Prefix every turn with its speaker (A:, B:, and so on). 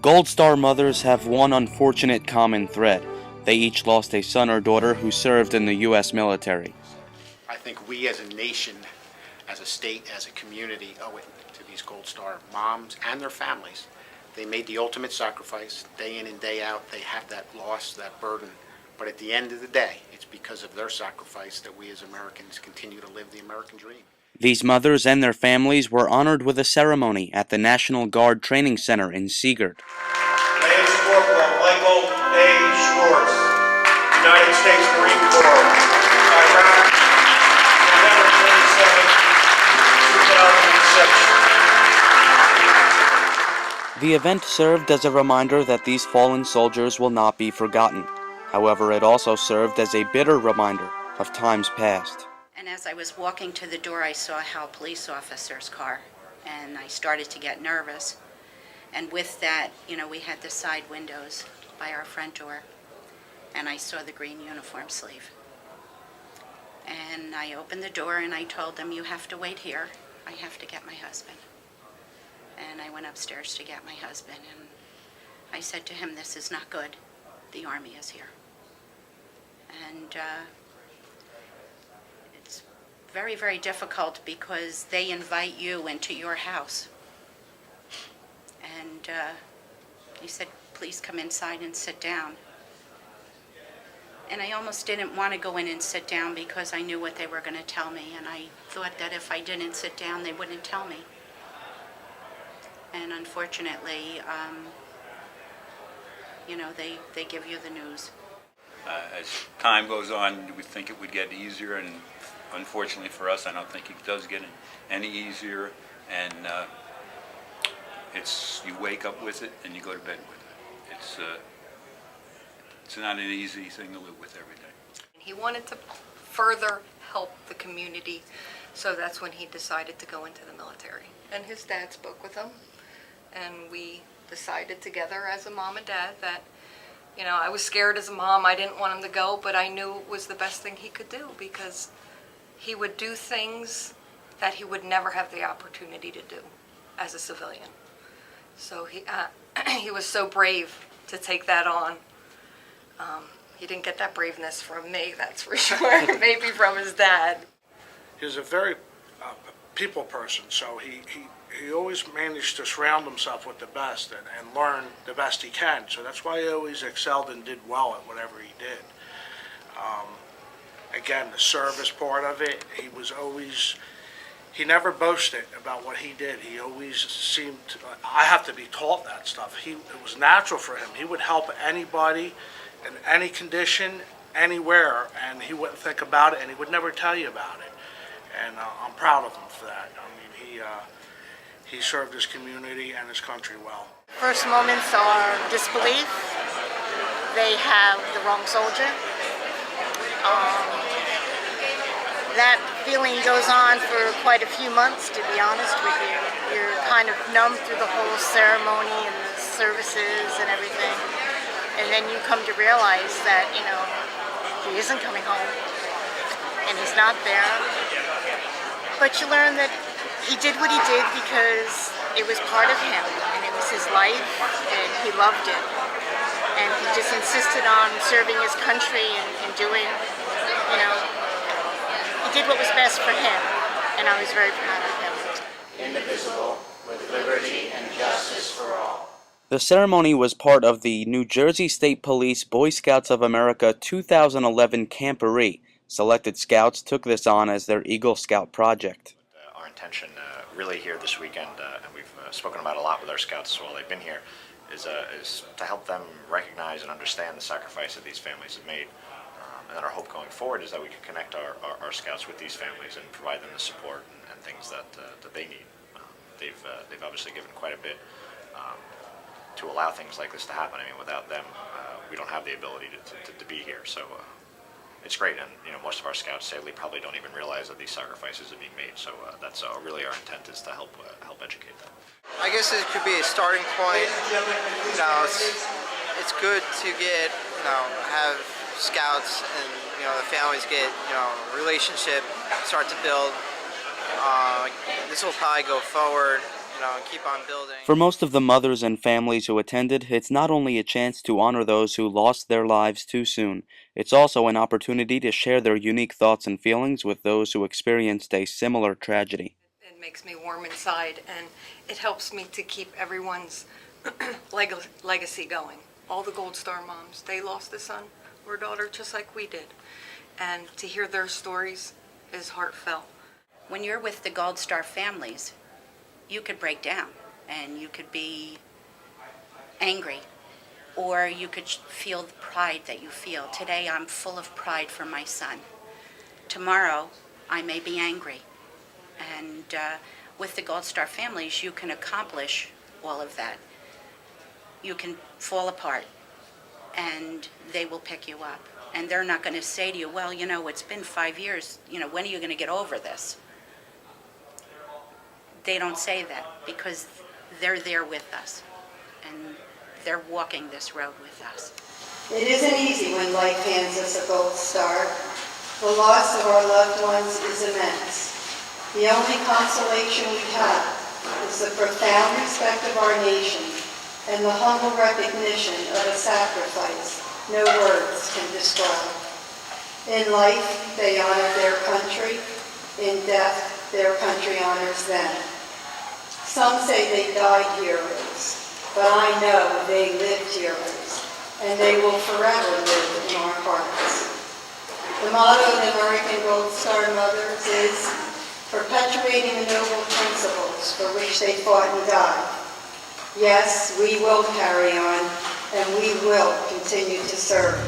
A: Gold Star mothers have one unfortunate common thread. They each lost a son or daughter who served in the U.S. military.
B: I think we as a nation, as a state, as a community owe it to these Gold Star moms and their families. They made the ultimate sacrifice day in and day out. They have that loss, that burden. But at the end of the day, it's because of their sacrifice that we as Americans continue to live the American dream.
A: These mothers and their families were honored with a ceremony at the National Guard Training Center in Girt.
C: Lance Corporal Michael A. Schwartz, United States Marine Corps, Iraq, November 27, 2006.
A: The event served as a reminder that these fallen soldiers will not be forgotten. However, it also served as a bitter reminder of times past.
D: And as I was walking to the door, I saw a Hal police officer's car, and I started to get nervous. And with that, we had the side windows by our front door, and I saw the green uniform sleeve. And I opened the door and I told them, "You have to wait here. I have to get my husband." And I went upstairs to get my husband, and I said to him, "This is not good. The Army is here." And it's very, very difficult because they invite you into your house. And he said, "Please come inside and sit down." And I almost didn't want to go in and sit down because I knew what they were going to tell me, and I thought that if I didn't sit down, they wouldn't tell me. And unfortunately, they give you the news.
E: As time goes on, we think it would get easier, and unfortunately for us, I don't think it does get any easier. And you wake up with it and you go to bed with it. It's not an easy thing to live with every day.
F: He wanted to further help the community, so that's when he decided to go into the military. And his dad spoke with him, and we decided together as a mom and dad that, I was scared as a mom. I didn't want him to go, but I knew it was the best thing he could do because he would do things that he would never have the opportunity to do as a civilian. So he was so brave to take that on. He didn't get that braveness from me, that's for sure. Maybe from his dad.
G: He was a very people person, so he always managed to surround himself with the best and learn the best he can. So that's why he always excelled and did well at whatever he did. Again, the service part of it, he never boasted about what he did. He always seemed I have to be taught that stuff. It was natural for him. He would help anybody in any condition, anywhere, and he wouldn't think about it, and he would never tell you about it. And I'm proud of him for that. I mean, he served his community and his country well.
H: First moments are disbelief. They have the wrong soldier. That feeling goes on for quite a few months, to be honest with you. You're kind of numb through the whole ceremony and the services and everything. And then you come to realize that, he isn't coming home and he's not there. But you learn that he did what he did because it was part of him and it was his life and he loved it. And he just insisted on serving his country and doing, he did what was best for him, and I was very proud of him.
I: Indivisible, with liberty and justice for all.
A: The ceremony was part of the New Jersey State Police Boy Scouts of America 2011 Camporee. Selected scouts took this on as their Eagle Scout project.
J: Our intention really here this weekend, and we've spoken about a lot with our scouts while they've been here, is to help them recognize and understand the sacrifice that these families have made. And then our hope going forward is that we can connect our scouts with these families and provide them the support and things that they need. They've obviously given quite a bit to allow things like this to happen. I mean, without them, we don't have the ability to be here. So it's great, and most of our scouts sadly probably don't even realize that these sacrifices are being made. So that's really our intent, is to help educate them.
K: I guess it could be a starting point. It's good to get have scouts and the families get, a relationship, start to build. This will probably go forward, and keep on building.
A: For most of the mothers and families who attended, it's not only a chance to honor those who lost their lives too soon, it's also an opportunity to share their unique thoughts and feelings with those who experienced a similar tragedy.
F: It makes me warm inside, and it helps me to keep everyone's legacy going. All the Gold Star moms, they lost a son or daughter just like we did. And to hear their stories is heartfelt.
D: When you're with the Gold Star families, you could break down and you could be angry, or you could feel the pride that you feel. Today I'm full of pride for my son. Tomorrow I may be angry. And with the Gold Star families, you can accomplish all of that. You can fall apart and they will pick you up. And they're not going to say to you, well, it's been 5 years, when are you going to get over this? They don't say that because they're there with us and they're walking this road with us.
L: It isn't easy when life hands us a gold star. The loss of our loved ones is immense. The only consolation we have is the profound respect of our nation and the humble recognition of a sacrifice no words can describe. In life, they honor their country. In death, their country honors them. Some say they died heroes, but I know they lived heroes, and they will forever live in our hearts. The motto of the American Gold Star Mothers is perpetuating the noble principles for which they fought and died. Yes, we will carry on, and we will continue to serve.